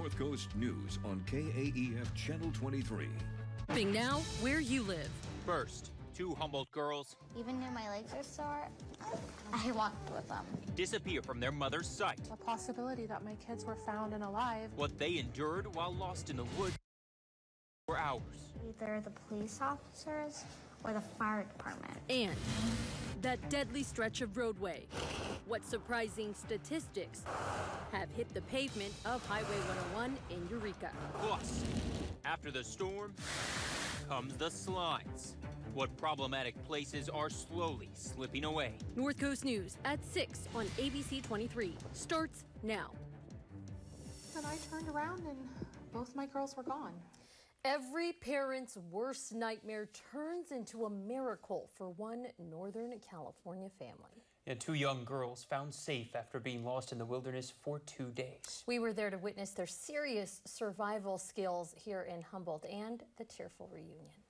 North Coast News on KAEF Channel 23. Now, where you live. First, two Humboldt girls, even though my legs are sore, I walked with them. Disappear from their mother's sight. The possibility that my kids were found and alive. What they endured while lost in the woods for hours. Either the police officers or the fire department. And that deadly stretch of roadway. What surprising statistics have hit the pavement of Highway 101 in Eureka. Plus, after the storm comes the slides. What problematic places are slowly slipping away. North Coast News at 6 on ABC 23 starts now. And I turned around and both my girls were gone. Every parent's worst nightmare turns into a miracle for one Northern California family. Yeah, two young girls found safe after being lost in the wilderness for 2 days. We were there to witness their serious survival skills here in Humboldt and the tearful reunion.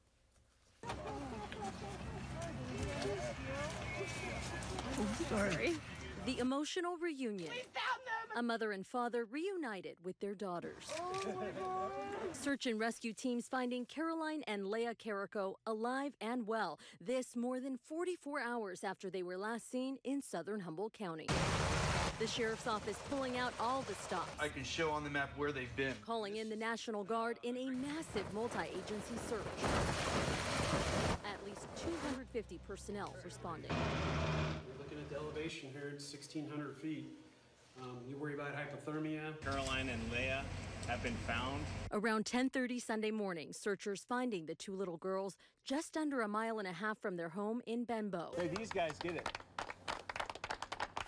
Sorry. The emotional reunion. A mother and father reunited with their daughters. Search and rescue teams finding Caroline and Leah Carrico alive and well. This more than 44 hours after they were last seen in southern Humboldt County. The sheriff's office pulling out all the stops. I can show on the map where they've been. Calling in the National Guard in a massive multi-agency search. At least 250 personnel responding. We're looking at the elevation here, it's 1,600 feet. You worry about hypothermia. Caroline and Leah have been found. Around 10:30 Sunday morning, searchers finding the two little girls just under a mile and a half from their home in Benbow. Hey, these guys get it.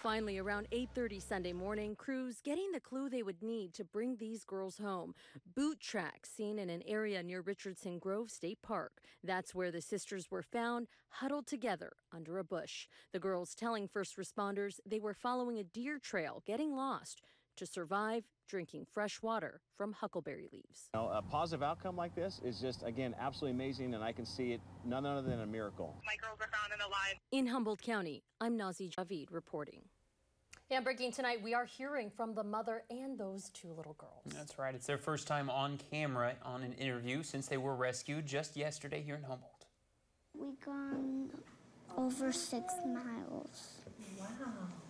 Finally, around 8:30 Sunday morning, crews getting the clue they would need to bring these girls home. Boot tracks seen in an area near Richardson Grove State Park. That's where the sisters were found, huddled together under a bush. The girls telling first responders they were following a deer trail, getting lost. To survive, drinking fresh water from huckleberry leaves. A positive outcome like this is just, again, absolutely amazing, and I can see it none other than a miracle. My girls are found and alive. In Humboldt County, I'm Nazy reporting. Yeah, breaking tonight, we are hearing from the mother and those two little girls. That's right. It's their first time on camera on an interview since they were rescued just yesterday here in Humboldt. We gone over 6 miles. Wow.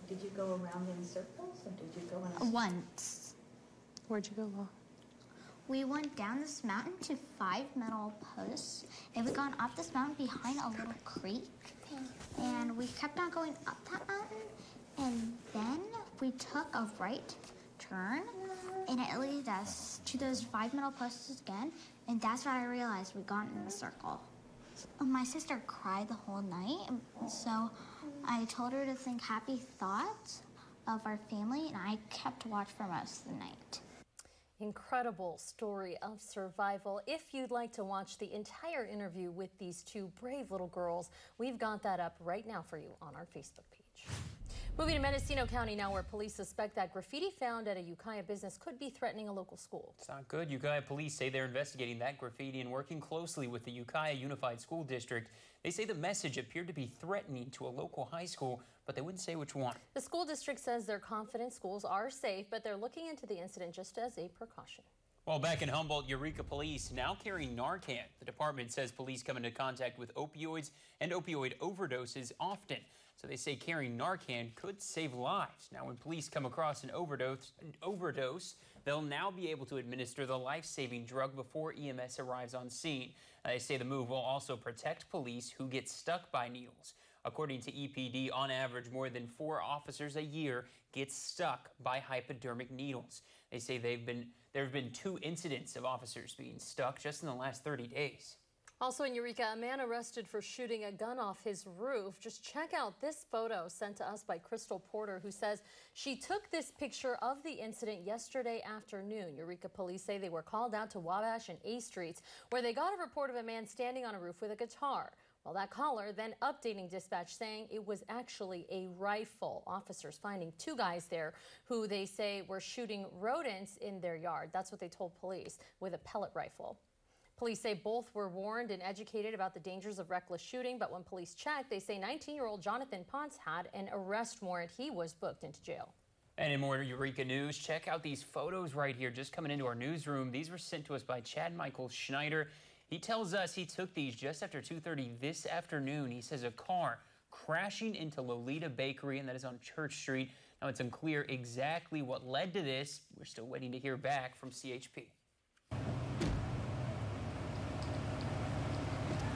Did you go around in circles or did you go in a circle? Once. Where'd you go, Law? We went down this mountain to 5 metal posts, and we gone up this mountain behind a little creek, and we kept on going up that mountain, and then we took a right turn, and it led us to those 5 metal posts again, and that's when I realized we got in a circle. My sister cried the whole night, so I told her to think happy thoughts of our family, and I kept watch for most of the night. Incredible story of survival. If you'd like to watch the entire interview with these two brave little girls, we've got that up right now for you on our Facebook page. Moving to Mendocino County now, where police suspect that graffiti found at a Ukiah business could be threatening a local school. It's not good. Ukiah police say they're investigating that graffiti and working closely with the Ukiah Unified School District. They say the message appeared to be threatening to a local high school, but they wouldn't say which one. The school district says they're confident schools are safe, but they're looking into the incident just as a precaution. Well, back in Humboldt, Eureka police now carrying Narcan. The department says police come into contact with opioids and opioid overdoses often. So they say carrying Narcan could save lives. Now, when police come across an overdose, they'll now be able to administer the life-saving drug before EMS arrives on scene. They say the move will also protect police who get stuck by needles. According to EPD, on average, more than 4 officers a year get stuck by hypodermic needles. They say there have been 2 incidents of officers being stuck just in the last 30 days. Also in Eureka, a man arrested for shooting a gun off his roof. Just check out this photo sent to us by Crystal Porter, who says she took this picture of the incident yesterday afternoon. Eureka police say they were called out to Wabash and A Streets, where they got a report of a man standing on a roof with a guitar. Well, that caller then updating dispatch saying it was actually a rifle. Officers finding 2 guys there who they say were shooting rodents in their yard. That's what they told police, with a pellet rifle. Police say both were warned and educated about the dangers of reckless shooting, but when police checked, they say 19-year-old Jonathan Potts had an arrest warrant. He was booked into jail. And in more Eureka news, check out these photos right here just coming into our newsroom. These were sent to us by Chad Michael Schneider. He tells us he took these just after 2:30 this afternoon. He says a car crashing into Lolita Bakery, and that is on Church Street. Now, it's unclear exactly what led to this. We're still waiting to hear back from CHP.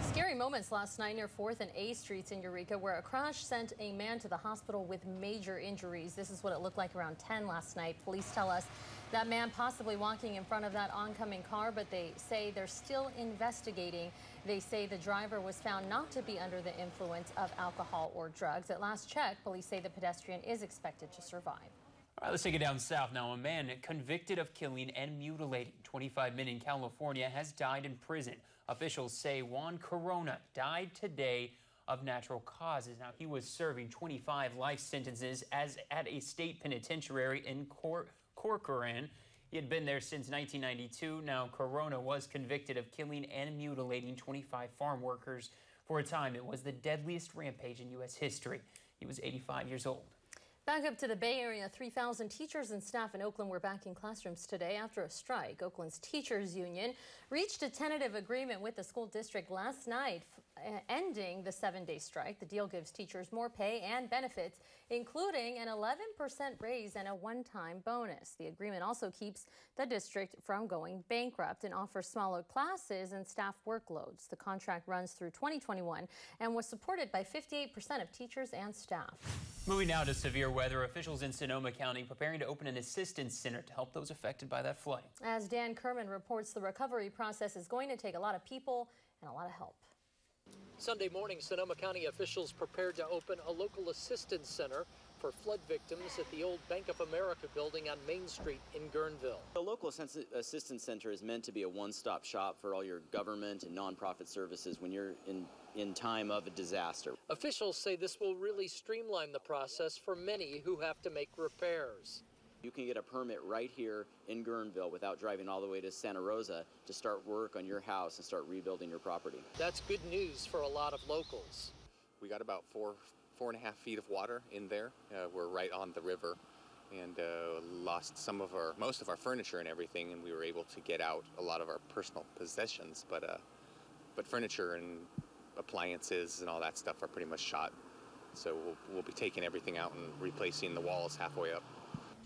Scary moments last night near 4th and A Streets in Eureka, where a crash sent a man to the hospital with major injuries. This is what it looked like around 10 last night. Police tell us that man possibly walking in front of that oncoming car, but they say they're still investigating. They say the driver was found not to be under the influence of alcohol or drugs. At last check, police say the pedestrian is expected to survive. All right, let's take it down south now. A man convicted of killing and mutilating 25 men in California has died in prison. Officials say Juan Corona died today of natural causes. Now, he was serving 25 life sentences at a state penitentiary in Corcoran. He had been there since 1992. Now, Corona was convicted of killing and mutilating 25 farm workers. For a time, it was the deadliest rampage in U.S. history. He was 85 years old. Back up to the Bay Area, 3,000 teachers and staff in Oakland were back in classrooms today after a strike. Oakland's teachers union reached a tentative agreement with the school district last night, ending the 7-day strike. The deal gives teachers more pay and benefits, including an 11% raise and a one-time bonus. The agreement also keeps the district from going bankrupt and offers smaller classes and staff workloads. The contract runs through 2021 and was supported by 58% of teachers and staff. Moving now to severe weather, officials in Sonoma County preparing to open an assistance center to help those affected by that flooding. As Dan Kerman reports, the recovery process is going to take a lot of people and a lot of help. Sunday morning, Sonoma County officials prepared to open a local assistance center for flood victims at the old Bank of America building on Main Street in Guerneville. The local assistance center is meant to be a one-stop shop for all your government and nonprofit services when you're in time of a disaster. Officials say this will really streamline the process for many who have to make repairs. You can get a permit right here in Guerneville without driving all the way to Santa Rosa to start work on your house and start rebuilding your property. That's good news for a lot of locals. We got about 4.5 feet of water in there. We're right on the river, and lost most of our furniture and everything, and we were able to get out a lot of our personal possessions, but furniture and appliances and all that stuff are pretty much shot. So we'll be taking everything out and replacing the walls halfway up.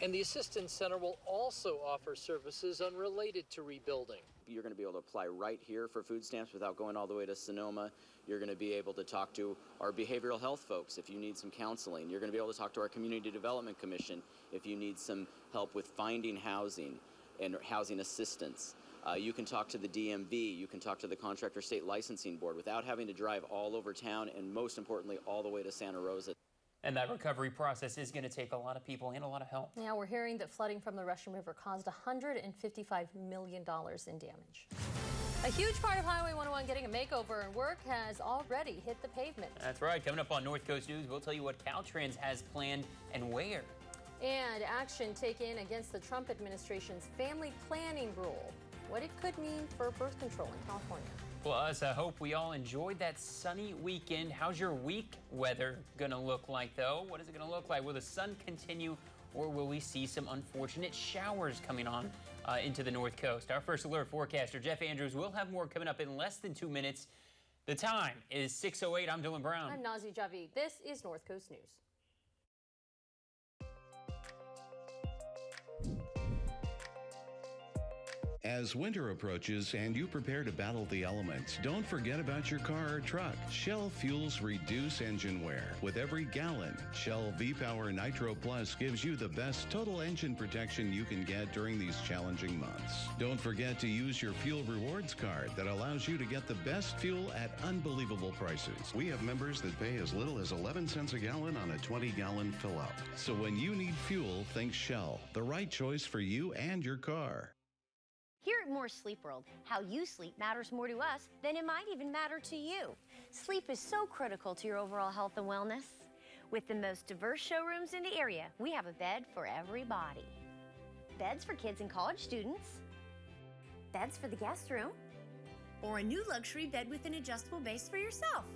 And the assistance center will also offer services unrelated to rebuilding. You're going to be able to apply right here for food stamps without going all the way to Sonoma. You're going to be able to talk to our behavioral health folks if you need some counseling. You're going to be able to talk to our Community Development Commission if you need some help with finding housing and housing assistance. You can talk to the DMV. You can talk to the Contractor State Licensing Board without having to drive all over town and, most importantly, all the way to Santa Rosa. And that recovery process is going to take a lot of people and a lot of help. Yeah, we're hearing that flooding from the Russian River caused $155 million in damage. A huge part of Highway 101 getting a makeover, and work has already hit the pavement. That's right. Coming up on North Coast News, we'll tell you what Caltrans has planned and where. And action taken against the Trump administration's family planning rule. What it could mean for birth control in California. Plus, I hope we all enjoyed that sunny weekend. How's your week weather going to look like, though? What is it going to look like? Will the sun continue, or will we see some unfortunate showers coming on into the North Coast? Our first alert forecaster, Jeff Andrews, will have more coming up in less than 2 minutes. The time is 6:08. I'm Dylan Brown. I'm Nazy. This is North Coast News. As winter approaches and you prepare to battle the elements, don't forget about your car or truck. Shell fuels reduce engine wear. With every gallon, Shell V-Power Nitro Plus gives you the best total engine protection you can get during these challenging months. Don't forget to use your fuel rewards card that allows you to get the best fuel at unbelievable prices. We have members that pay as little as 11 cents a gallon on a 20-gallon fill-up. So when you need fuel, think Shell, the right choice for you and your car. Here at More Sleep World, how you sleep matters more to us than it might even matter to you. Sleep is so critical to your overall health and wellness. With the most diverse showrooms in the area, we have a bed for everybody. Beds for kids and college students, beds for the guest room, or a new luxury bed with an adjustable base for yourself.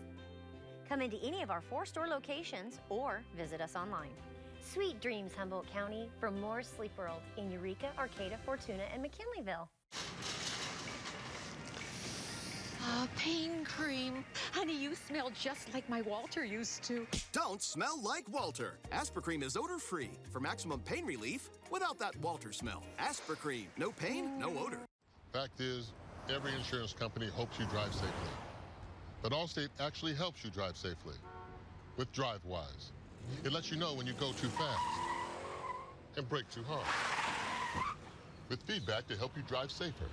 Come into any of our 4 store locations or visit us online. Sweet dreams, Humboldt County. For more Sleep World in Eureka, Arcata, Fortuna, and McKinleyville. Pain cream. Honey, you smell just like my Walter used to. Don't smell like Walter. Aspercream is odor-free for maximum pain relief without that Walter smell. Aspercream. No pain, no odor. Fact is, every insurance company hopes you drive safely. But Allstate actually helps you drive safely with DriveWise. It lets you know when you go too fast and brake too hard. With feedback to help you drive safer,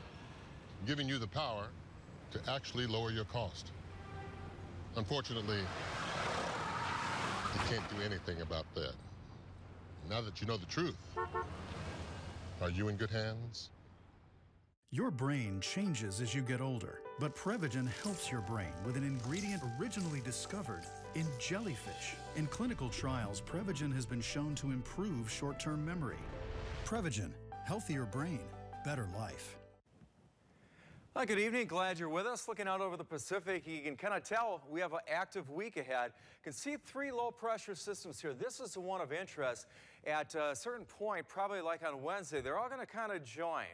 giving you the power to actually lower your cost. Unfortunately, you can't do anything about that. Now that you know the truth, are you in good hands? Your brain changes as you get older, but Prevagen helps your brain with an ingredient originally discovered in jellyfish. In clinical trials, Prevagen has been shown to improve short-term memory. Prevagen, healthier brain, better life. Hi, good evening. Glad you're with us. Looking out over the Pacific, you can kind of tell we have an active week ahead. You can see 3 low-pressure systems here. This is the one of interest. At a certain point, probably like on Wednesday, they're all going to kind of join.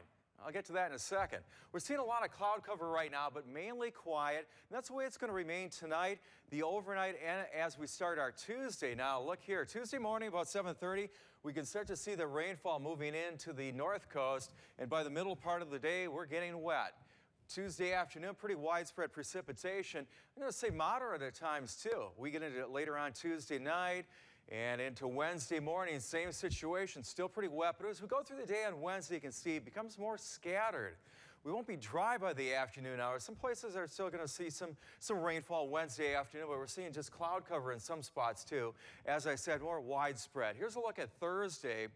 I'll get to that in a second. We're seeing a lot of cloud cover right now, but mainly quiet. And that's the way it's going to remain tonight, the overnight, and as we start our Tuesday. Now, look here. Tuesday morning, about 7:30, we can start to see the rainfall moving into the north coast. And by the middle part of the day, we're getting wet. Tuesday afternoon, pretty widespread precipitation. I'm going to say moderate at times, too. We get into it later on Tuesday night. And into Wednesday morning, same situation, still pretty wet. But as we go through the day on Wednesday, you can see it becomes more scattered. We won't be dry by the afternoon hours. Some places are still going to see some rainfall Wednesday afternoon, but we're seeing just cloud cover in some spots too. As I said, more widespread. Here's a look at Thursday.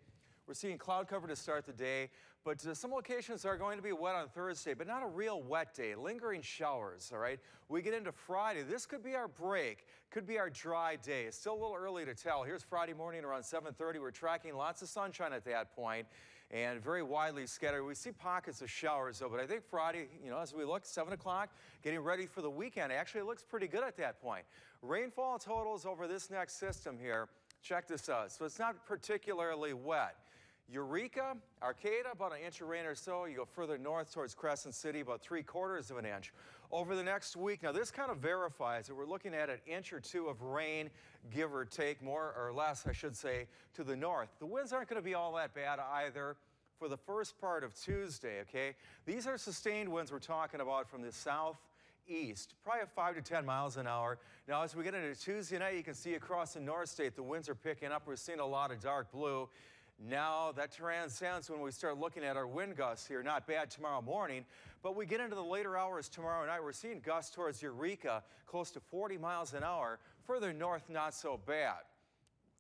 We're seeing cloud cover to start the day, but some locations are going to be wet on Thursday, but not a real wet day. Lingering showers, all right? We get into Friday. This could be our break, could be our dry day. It's still a little early to tell. Here's Friday morning around 7:30. We're tracking lots of sunshine at that point and very widely scattered. We see pockets of showers, though, but I think Friday, you know, as we look, 7 o'clock, getting ready for the weekend, actually it looks pretty good at that point. Rainfall totals over this next system here. Check this out. So it's not particularly wet. Eureka, Arcata, about 1 inch of rain or so. You go further north towards Crescent City, about 3/4 of an inch. Over the next week, now this kind of verifies that we're looking at 1 inch or 2 of rain, give or take, more or less, I should say, to the north. The winds aren't going to be all that bad either for the first part of Tuesday, okay? These are sustained winds we're talking about from the southeast, probably 5 to 10 miles an hour. Now, as we get into Tuesday night, you can see across the North State, the winds are picking up. We're seeing a lot of dark blue. Now that transcends when we start looking at our wind gusts here. Not bad tomorrow morning, but we get into the later hours tomorrow night. We're seeing gusts towards Eureka, close to 40 miles an hour. Further north, not so bad.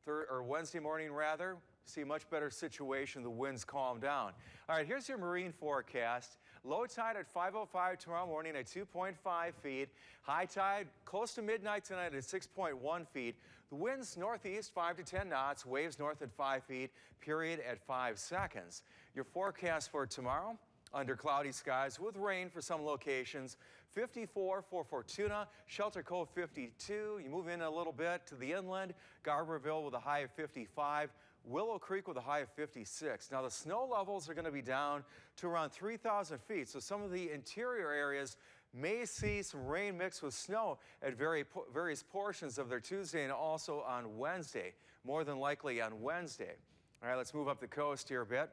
Wednesday morning, rather, see a much better situation. The winds calm down. All right, here's your marine forecast. Low tide at 5:05 tomorrow morning at 2.5 feet. High tide close to midnight tonight at 6.1 feet. The winds northeast 5 to 10 knots. Waves north at 5 feet. Period at 5 seconds. Your forecast for tomorrow: under cloudy skies with rain for some locations. 54 for Fortuna, Shelter Cove 52. You move in a little bit to the inland. Garberville with a high of 55. Willow Creek with a high of 56. Now the snow levels are going to be down to around 3,000 feet. So some of the interior areas may see some rain mixed with snow at various portions of their Tuesday and also on Wednesday. More than likely on Wednesday. All right, let's move up the coast here a bit.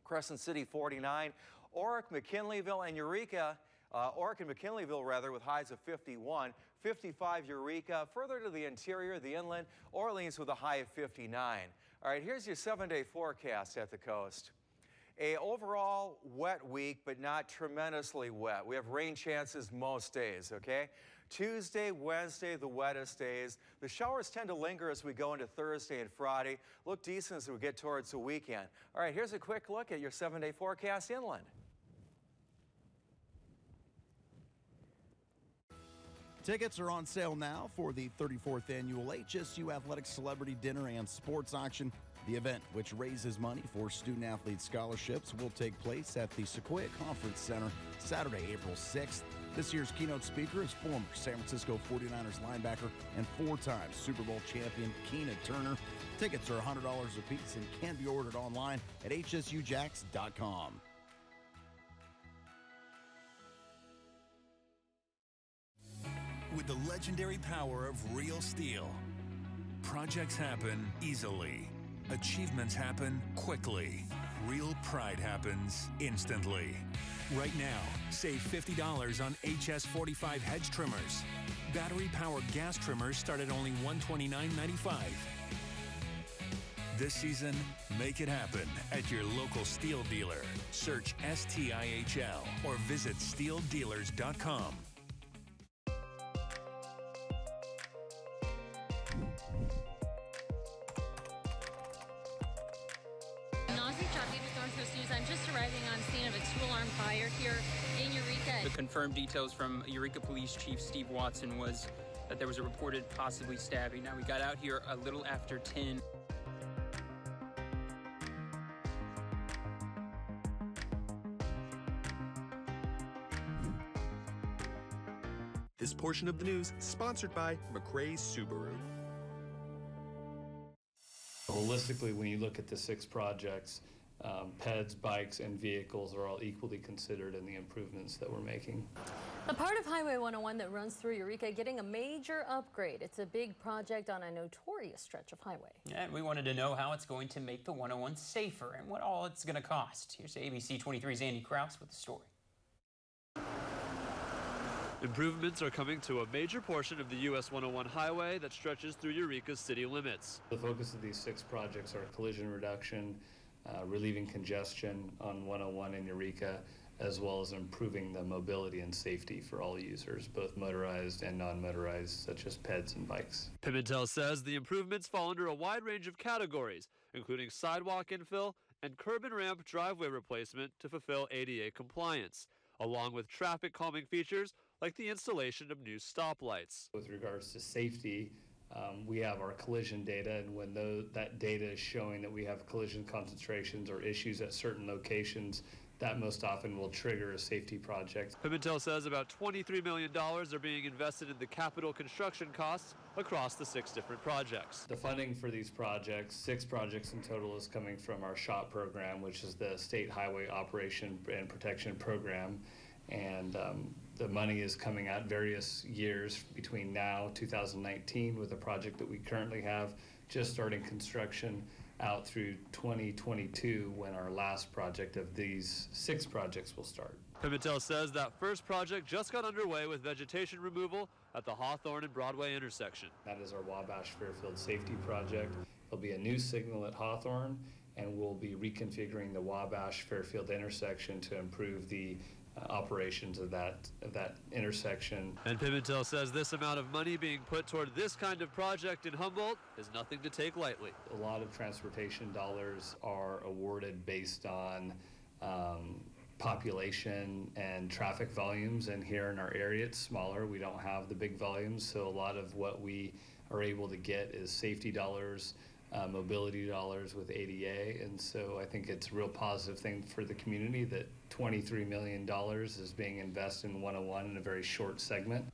Crescent City 49, Oric, McKinleyville, and Eureka. Oric and McKinleyville, rather, with highs of 51, 55 Eureka. Further to the interior, the inland, Orleans with a high of 59. All right, here's your 7-day forecast at the coast. A overall wet week, but not tremendously wet. We have rain chances most days, okay? Tuesday, Wednesday, the wettest days. The showers tend to linger as we go into Thursday and Friday. Look decent as we get towards the weekend. All right, here's a quick look at your 7-day forecast inland. Tickets are on sale now for the 34th annual HSU Athletic Celebrity Dinner and Sports Auction. The event, which raises money for student-athlete scholarships, will take place at the Sequoia Conference Center Saturday, April 6th. This year's keynote speaker is former San Francisco 49ers linebacker and 4-time Super Bowl champion Keena Turner. Tickets are $100 a piece and can be ordered online at hsujax.com. With the legendary power of real steel, projects happen easily. Achievements happen quickly. Real pride happens instantly. Right now, save $50 on HS45 hedge trimmers. Battery-powered gas trimmers start at only $129.95. This season, make it happen at your local Steel dealer. Search STIHL or visit steeldealers.com. Nazy, Northwest News. I'm just arriving on scene of a two-alarm fire here in Eureka. The confirmed details from Eureka Police Chief Steve Watson was that there was a reported possibly stabbing. Now, we got out here a little after 10. This portion of the news sponsored by McRae's Subaru. Holistically, when you look at the 6 projects, PEDs, bikes, and vehicles are all equally considered in the improvements that we're making. The part of Highway 101 that runs through Eureka getting a major upgrade. It's a big project on a notorious stretch of highway. And we wanted to know how it's going to make the 101 safer and what all it's going to cost. Here's ABC 23's Andy Kraus with the story. Improvements are coming to a major portion of the US 101 highway that stretches through Eureka's city limits. The focus of these 6 projects are collision reduction, relieving congestion on 101 in Eureka, as well as improving the mobility and safety for all users, both motorized and non-motorized, such as PEDs and bikes. Pimentel says the improvements fall under a wide range of categories, including sidewalk infill and curb and ramp driveway replacement to fulfill ADA compliance, along with traffic calming features like the installation of new stoplights. With regards to safety, we have our collision data, and when that data is showing that we have collision concentrations or issues at certain locations, that most often will trigger a safety project. Pimentel says about $23 million are being invested in the capital construction costs across the 6 different projects. The funding for these projects, 6 projects in total, is coming from our SHOP program, which is the State Highway Operation and Protection Program. And the money is coming out various years between now, 2019, with a project that we currently have just starting construction, out through 2022, when our last project of these 6 projects will start. Pimentel says that first project just got underway with vegetation removal at the Hawthorne and Broadway intersection. That is our Wabash Fairfield Safety Project. There'll be a new signal at Hawthorne, and we'll be reconfiguring the Wabash Fairfield intersection to improve the operations of that intersection. And Pimentel says this amount of money being put toward this kind of project in Humboldt is nothing to take lightly. A lot of transportation dollars are awarded based on population and traffic volumes, and here in our area it's smaller. We don't have the big volumes, so a lot of what we are able to get is safety dollars, mobility dollars with ADA, and so I think it's a real positive thing for the community that $23 million is being invested in 101 in a very short segment.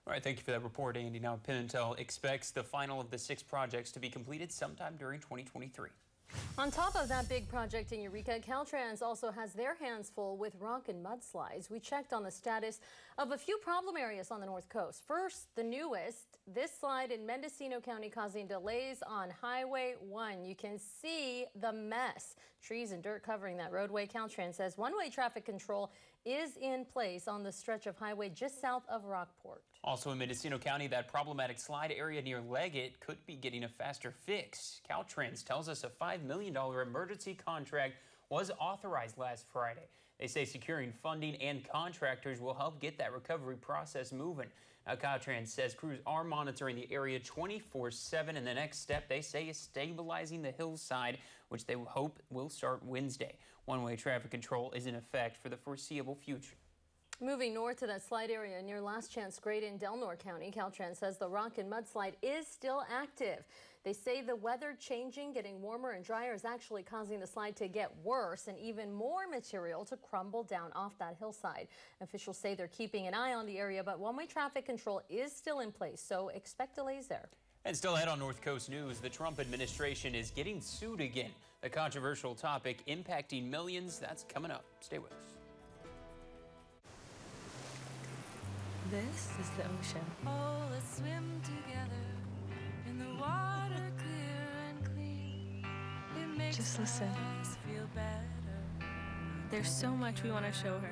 All right, thank you for that report, Andy. Now, Pimentel expects the final of the 6 projects to be completed sometime during 2023. On top of that big project in Eureka, Caltrans also has their hands full with rock and mudslides. We checked on the status of a few problem areas on the North Coast. First, the newest, this slide in Mendocino County causing delays on Highway 1. You can see the mess. Trees and dirt covering that roadway. Caltrans says one-way traffic control is in place on the stretch of highway just south of Rockport. Also in Mendocino County, that problematic slide area near Leggett could be getting a faster fix. Caltrans tells us a $5 million emergency contract was authorized last Friday. They say securing funding and contractors will help get that recovery process moving. Now, Caltrans says crews are monitoring the area 24/7, and the next step, they say, is stabilizing the hillside, which they hope will start Wednesday. One-way traffic control is in effect for the foreseeable future. Moving north to that slide area near Last Chance Grade in Delnor County, Caltrans says the rock and mudslide is still active. They say the weather changing, getting warmer and drier, is actually causing the slide to get worse and even more material to crumble down off that hillside. Officials say they're keeping an eye on the area, but one-way traffic control is still in place, so expect delays there. And still ahead on North Coast News, the Trump administration is getting sued again. The controversial topic impacting millions, that's coming up. Stay with us. This is the ocean. Oh, let's swim together in the water, clear and clean. It makes Just listen. Us feel better. There's so much we want to show her.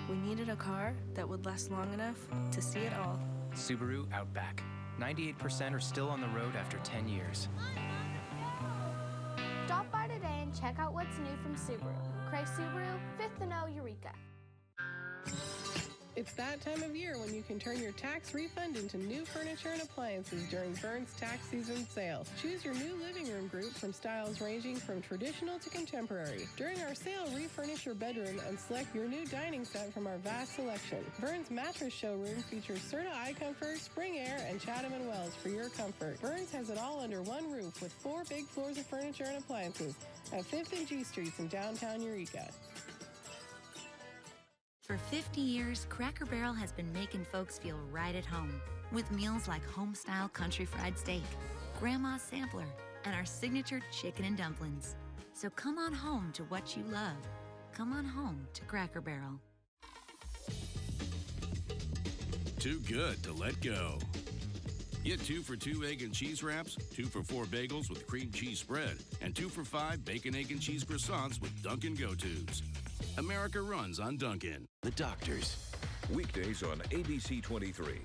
We needed a car that would last long enough to see it all. Subaru Outback. 98% are still on the road after 10 years. Stop by today and check out what's new from Subaru. Cray Subaru, 5th and O, Eureka. It's that time of year when you can turn your tax refund into new furniture and appliances during Burns tax season sale. Choose your new living room group from styles ranging from traditional to contemporary. During our sale, refurnish your bedroom and select your new dining set from our vast selection. Burns Mattress Showroom features Serta iComfort, Spring Air, and Chatham & Wells for your comfort. Burns has it all under one roof with 4 big floors of furniture and appliances at 5th and G Streets in downtown Eureka. For 50 years, Cracker Barrel has been making folks feel right at home with meals like home-style country fried steak, Grandma's Sampler, and our signature chicken and dumplings. So come on home to what you love. Come on home to Cracker Barrel. Too good to let go. Get 2 for $2 egg and cheese wraps, 2 for $4 bagels with cream cheese spread, and 2 for $5 bacon, egg, and cheese croissants with Dunkin' Go-Tos. America runs on Dunkin'. The Doctors. Weekdays on ABC 23.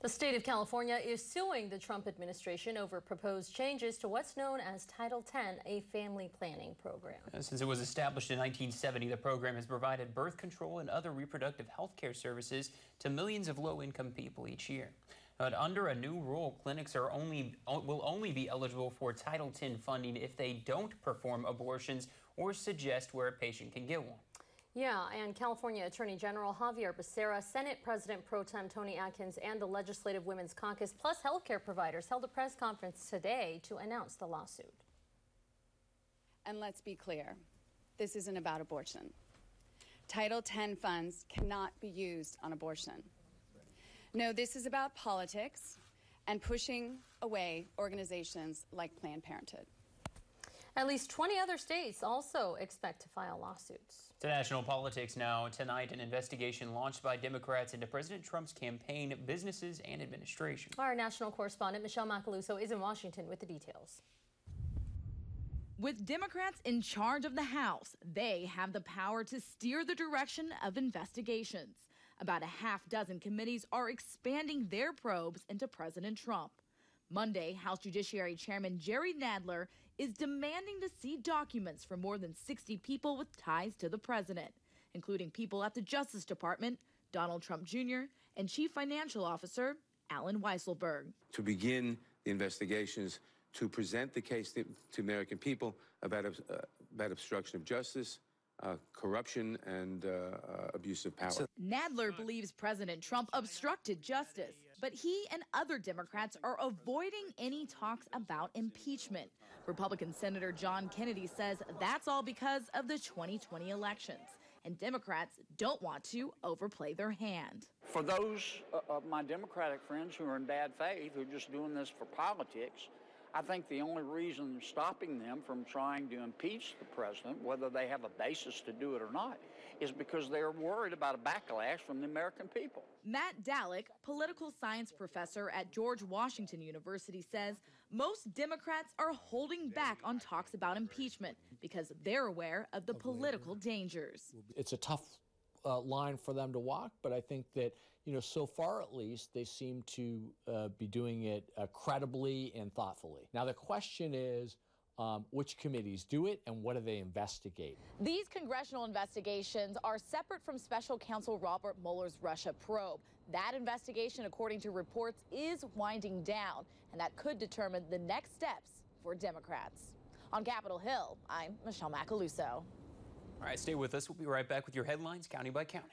The state of California is suing the Trump administration over proposed changes to what's known as Title X, a family planning program. Since it was established in 1970, the program has provided birth control and other reproductive health care services to millions of low-income people each year. But under a new rule, clinics will only be eligible for Title X funding if they don't perform abortions or suggest where a patient can get one. Yeah, and California Attorney General Javier Becerra, Senate President Pro Tem Tony Atkins, and the Legislative Women's Caucus, plus healthcare providers, held a press conference today to announce the lawsuit. And let's be clear, this isn't about abortion. Title X funds cannot be used on abortion. No, this is about politics and pushing away organizations like Planned Parenthood. At least 20 other states also expect to file lawsuits. To national politics now. Tonight, an investigation launched by Democrats into President Trump's campaign, businesses, and administration. Our national correspondent, Michelle Macaluso, is in Washington with the details. With Democrats in charge of the House, they have the power to steer the direction of investigations. About a half dozen committees are expanding their probes into President Trump. Monday, House Judiciary Chairman Jerry Nadler is demanding to see documents from more than 60 people with ties to the president, including people at the Justice Department, Donald Trump Jr., and Chief Financial Officer Alan Weisselberg. To begin the investigations, to present the case to American people about obstruction of justice, corruption, and abuse of power. Nadler believes President Trump obstructed justice, but he and other Democrats are avoiding any talks about impeachment. Republican Senator John Kennedy says that's all because of the 2020 elections, and Democrats don't want to overplay their hand. For those of my Democratic friends who are in bad faith, who are just doing this for politics, I think the only reason stopping them from trying to impeach the president, whether they have a basis to do it or not, is because they're worried about a backlash from the American people. Matt Dallek, political science professor at George Washington University, says most Democrats are holding back on talks about impeachment because they're aware of the political dangers. It's a tough line for them to walk, but I think that, so far at least, they seem to be doing it credibly and thoughtfully. Now, the question is, which committees do it and what do they investigate? These congressional investigations are separate from special counsel Robert Mueller's Russia probe. That investigation, according to reports, is winding down, and that could determine the next steps for Democrats. On Capitol Hill, I'm Michelle Macaluso. All right, stay with us. We'll be right back with your headlines, county by county.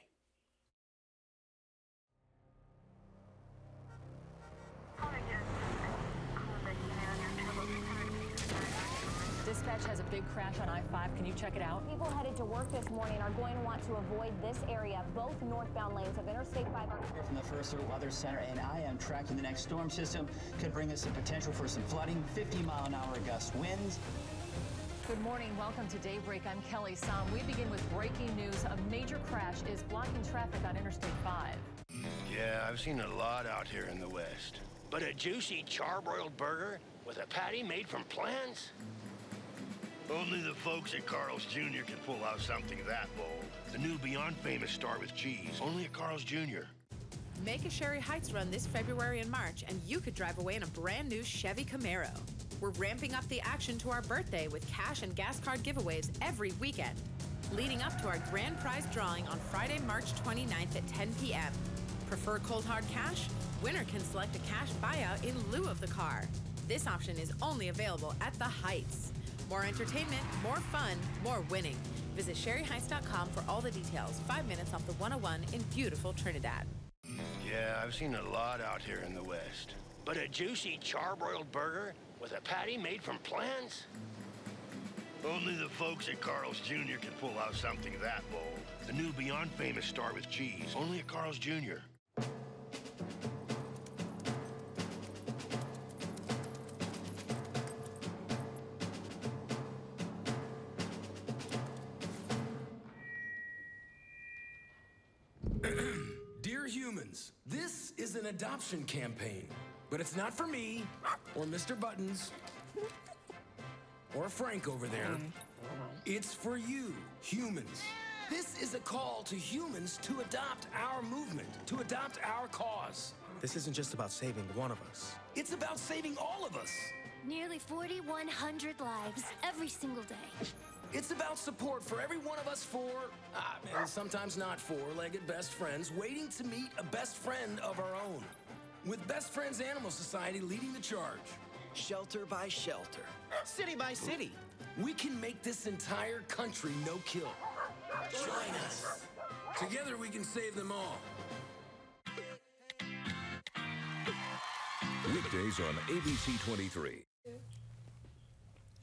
Dispatch has a big crash on I-5. Can you check it out? People headed to work this morning are going to want to avoid this area. Both northbound lanes of Interstate 5 are... Here from the First Alert Weather Center, and I am tracking the next storm system. Could bring us a potential for some flooding, 50-mile-an-hour gust winds. Good morning. Welcome to Daybreak. I'm Kelly Som. We begin with breaking news. A major crash is blocking traffic on Interstate 5. Yeah, I've seen a lot out here in the West. But a juicy charbroiled burger with a patty made from plants? Only the folks at Carl's Jr. can pull out something that bold. The new Beyond Famous Star with cheese, only at Carl's Jr. Make a Sherry Heights run this February and March, and you could drive away in a brand new Chevy Camaro. We're ramping up the action to our birthday with cash and gas card giveaways every weekend, leading up to our grand prize drawing on Friday, March 29th at 10 p.m. Prefer cold hard cash? Winner can select a cash buyout in lieu of the car. This option is only available at the Heights. More entertainment, more fun, more winning. Visit sherryheights.com for all the details. 5 minutes off the 101 in beautiful Trinidad. Yeah, I've seen a lot out here in the West. But a juicy charbroiled burger with a patty made from plants? Only the folks at Carl's Jr. can pull out something that bold. The new Beyond Famous Star with cheese, only at Carl's Jr. Dear humans, this is an adoption campaign, but it's not for me, or Mr. Buttons, or Frank over there. It's for you, humans. This is a call to humans to adopt our movement, to adopt our cause. This isn't just about saving one of us. It's about saving all of us. Nearly 4,100 lives every single day. It's about support for every one of us four, and sometimes not four-legged best friends waiting to meet a best friend of our own. With Best Friends Animal Society leading the charge. Shelter by shelter. City by city. We can make this entire country no-kill. Join us. Together we can save them all. Weekdays on ABC 23.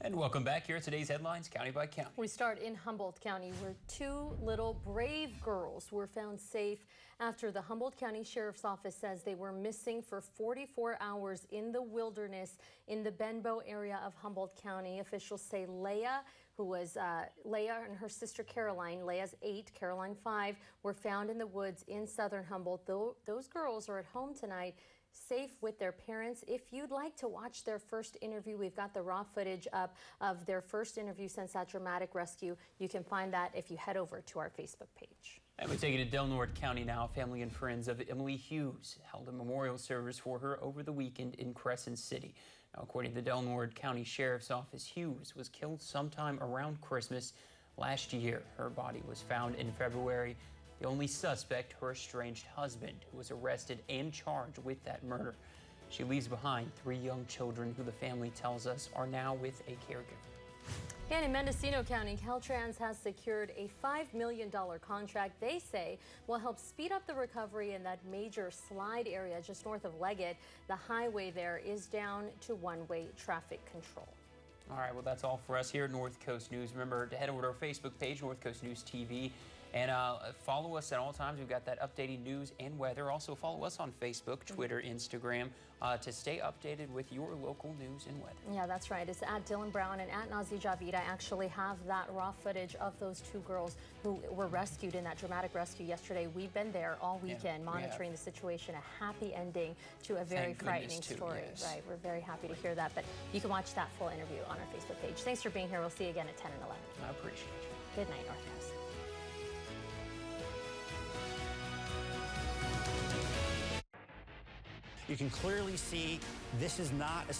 And welcome back. Here are today's headlines, county by county. We start in Humboldt County, where two little brave girls were found safe after the Humboldt County Sheriff's Office says they were missing for 44 hours in the wilderness in the Benbow area of Humboldt County. Officials say Leah and her sister Caroline, Leah's 8, Caroline 5, were found in the woods in southern Humboldt. Those girls are at home tonight, safe with their parents. If you'd like to watch their first interview, we've got the raw footage up of their first interview since that dramatic rescue. You can find that if you head over to our Facebook page. And we take it to Del Norte County now. Family and friends of Emily Hughes held a memorial service for her over the weekend in Crescent City. Now, according to the Del Norte County Sheriff's Office, Hughes was killed sometime around Christmas last year. Her body was found in February. The only suspect, her estranged husband, who was arrested and charged with that murder. She leaves behind 3 young children who the family tells us are now with a caregiver. And in Mendocino County, Caltrans has secured a $5 million contract they say will help speed up the recovery in that major slide area just north of Leggett. The highway there is down to one-way traffic control. All right, well, that's all for us here at North Coast News. Remember to head over to our Facebook page, North Coast News TV, and follow us at all times. We've got that updating news and weather. Also, follow us on Facebook, Twitter, Instagram to stay updated with your local news and weather. Yeah, that's right. It's at Dylan Brown and at Nazy Javid. I actually have that raw footage of those 2 girls who were rescued in that dramatic rescue yesterday. We've been there all weekend monitoring the situation. A happy ending to a very frightening story. Yes. Right. We're very happy to hear that. But you can watch that full interview on our Facebook page. Thanks for being here. We'll see you again at 10 and 11. I appreciate you. Good night, North Coast. You can clearly see this is not a